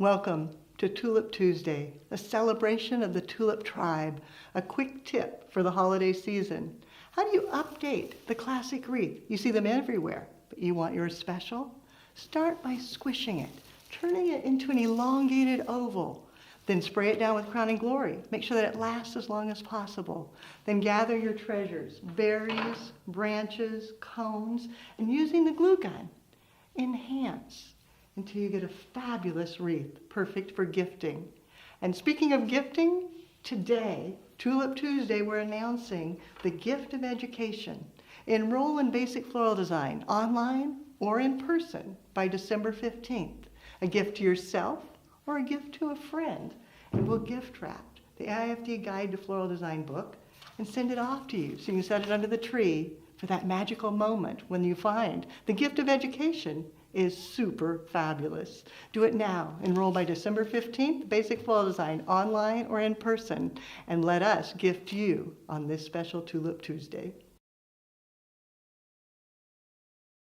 Welcome to Tulip Tuesday, a celebration of the tulip tribe. A quick tip for the holiday season. How do you update the classic wreath? You see them everywhere, but you want yours special? Start by squishing it, turning it into an elongated oval. Then spray it down with Crowning Glory. Make sure that it lasts as long as possible. Then gather your treasures, berries, branches, cones, and using the glue gun, enhance until you get a fabulous wreath, perfect for gifting. And speaking of gifting, today, Tulip Tuesday, we're announcing the gift of education. Enroll in Basic Floral Design, online or in person, by December 15th. A gift to yourself or a gift to a friend. And we'll gift wrap the AIFD Guide to Floral Design book and send it off to you so you can set it under the tree for that magical moment when you find the gift of education is super fabulous. Do it now. Enroll by December 15th, Basic Floral Design, online or in person, and let us gift you on this special Tulip Tuesday.